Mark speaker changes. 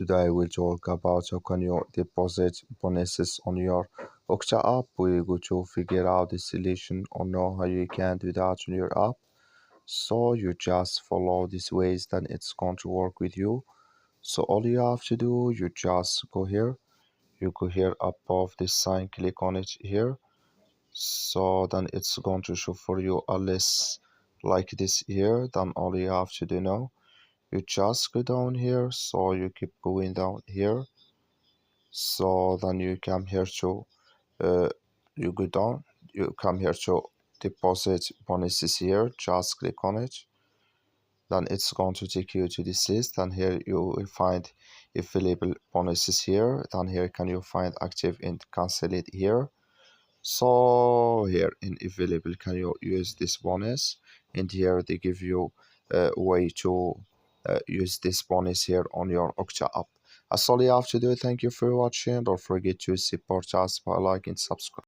Speaker 1: Today we'll talk about how can you deposit bonuses on your Octa app. We're going to figure out the solution or know how you can do that on your app. So you just follow these ways, then it's going to work with you. So all you have to do, you just go here. You go here above this sign, click on it here. So then it's going to show for you a list like this here. Then all you have to do now, you just go down here. So you keep going down here. So then you come here to uh, you go down, you come here to deposit bonuses here, just click on it. Then it's going to take you to this list, and here you will find available bonuses here. Then here can you find active and cancel it here. So here in available can you use this bonus, and here they give you a way to use this bonus here on your Octa app. That's all you have to do. Thank you for watching. Don't forget to support us by liking, subscribe.